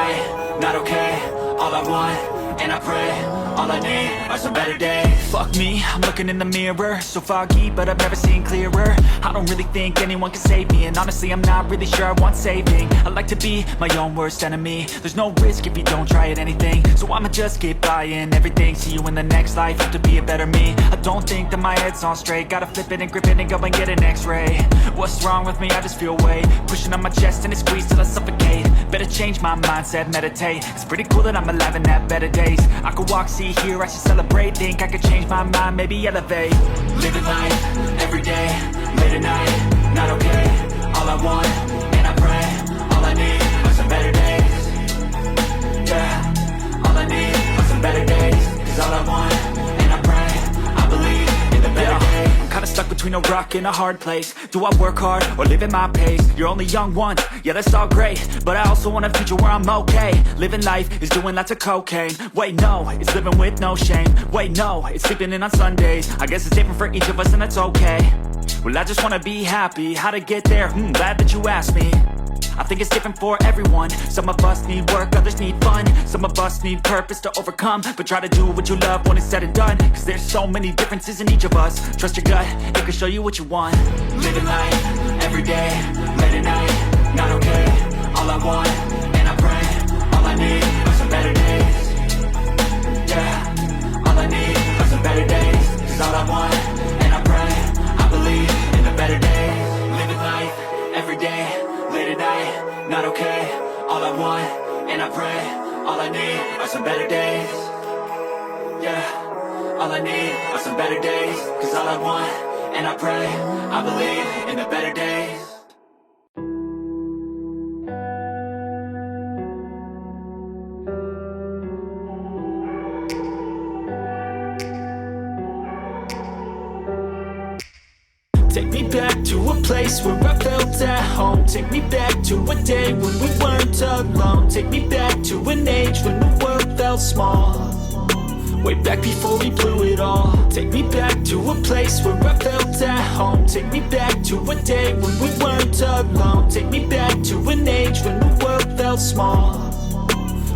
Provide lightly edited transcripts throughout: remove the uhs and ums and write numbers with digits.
night, not okay. All I want, and I pray, all I need are some better days. Fuck me, I'm looking in the mirror, so foggy, but I've never seen clearer. I don't really think anyone can save me, and honestly I'm not really sure I want saving. I like to be my own worst enemy. There's no risk if you don't try at anything, so I'ma just keep buying everything. See you in the next life, have to be a better me. I don't think that my head's on straight, gotta flip it and grip it and go and get an x-ray. What's wrong with me? I just feel weight pushing on my chest and it squeezes till I suffocate. Better change my mindset, meditate. It's pretty cool that I'm alive and have better days. I could walk, see, hear, I should celebrate. Think I could change my mind, maybe elevate. Living life, everyday, late at night, not okay. All I want, and I pray, all I need are some better days. Yeah, all I need are some better days. Cause all I want, and I pray, I believe in the better days. I'm kinda stuck between a rock and a hard place. Do I work hard or live at my pace? You're only young once, yeah that's all great, but I also want a future where I'm okay. Living life is doing lots of cocaine. Wait no, it's living with no shame. Wait no, it's sleeping in on Sundays. I guess it's different for each of us and that's okay. Well I just wanna be happy, how to get there? Glad that you asked me. I think it's different for everyone. Some of us need work, others need fun. Some of us need purpose to overcome. But try to do what you love when it's said and done. Cause there's so many differences in each of us. Trust your gut, it can show you what you want. Living life, everyday, late at night, not okay. All I want, and I pray, all I need are some better days. Yeah, all I need are some better days. Cause all I want, and I pray, I believe in the better days. Living life, everyday, late at night, not okay. All I want, and I pray, all I need are some better days. Yeah, all I need are some better days. Cause all I want, and I pray, I believe in the better days. Take me back to a place where I felt at home. Take me back to a day when we weren't alone. Take me back to an age when the world felt small. Way back before we blew it all. Take me back to a place where I felt at home. Take me back to a day when we weren't alone. Take me back to an age when the world felt small.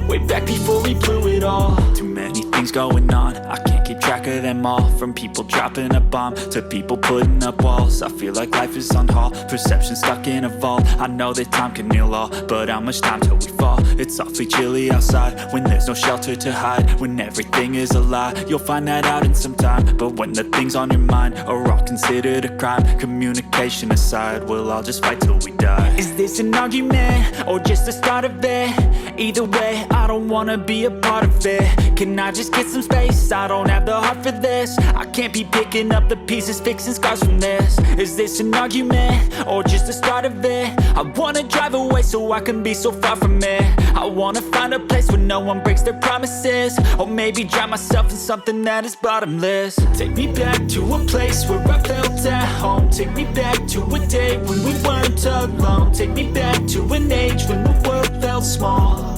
Way back before we blew it all. Too many things going on, I can't keep track of them all. From people dropping a bomb to people putting up walls. I feel like life is on hold, perception stuck in a vault. I know that time can heal all, but how much time till we fall? It's awfully chilly outside when there's no shelter to hide. When everything is a lie, you'll find that out in some time. But when the things on your mind are all considered a crime, communication aside, we'll all just fight till we die. Is this an argument or just the start of it? Either way, I don't wanna be a part of it. Can I just get some space? I don't have the heart for this. I can't be picking up the pieces, fixing scars from this. Is this an argument or just the start of it? I wanna drive away so I can be so far from it. I wanna find a place where no one breaks their promises. Or maybe drown myself in something that is bottomless. Take me back to a place where I felt at home. Take me back to a day when we weren't alone. Take me back to an age when the world felt small.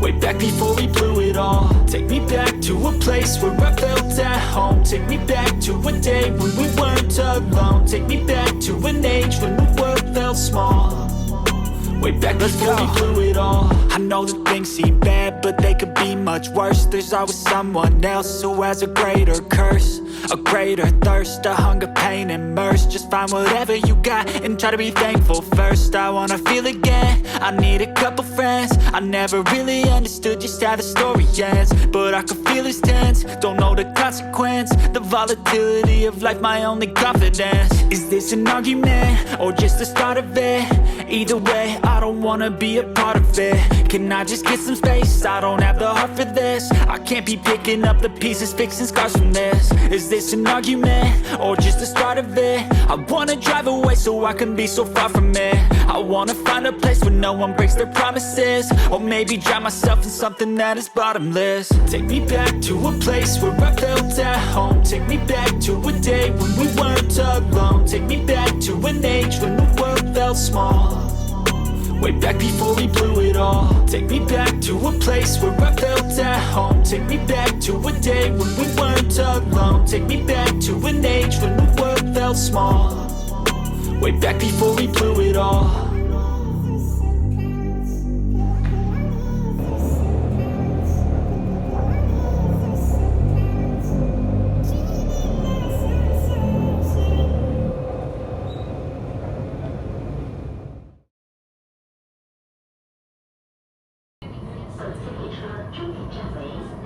Way back before we blew it all. Take me back to a place where I felt at home. Take me back to a day when we weren't alone. Take me back to an age when the world felt small. Way back before we blew it all. I know that things seem bad, but they could be much worse. There's always someone else who has a greater curse, a greater thirst, a hunger, pain, and mercy. Just find whatever you got and try to be thankful first. I wanna feel again, I need a couple friends. I never really understood just how the story ends, but I can feel it's tense, don't know the consequence. The volatility of life, my only confidence. Is this an argument or just the start of it? Either way, I don't wanna be a part of it. Can I just get some space? I don't have the heart for this. I can't be picking up the pieces, fixing scars from this. Is this an argument or just the start of it? I wanna drive away so I can be so far from it. I wanna find a place where no one breaks their promises. Or maybe drown myself in something that is bottomless. Take me back to a place where I felt at home. Take me back to a day when we weren't alone. Take me back to an age when the world felt small. Way back before we blew it all. Take me back to a place where I felt at home. Take me back to a day when we weren't alone. Take me back to an age when the world felt small. Way back before we blew it all. 车终点站为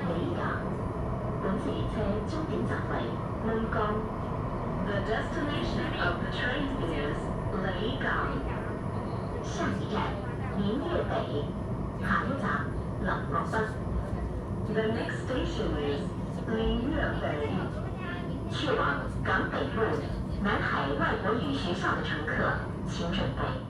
雷港，本次列车终點站為雷港。The destination of the train is 雷港。下一站明月北，下一站冷漠北。The next station is 明月北。去往港北路南海外国语学校的乘客，请准备。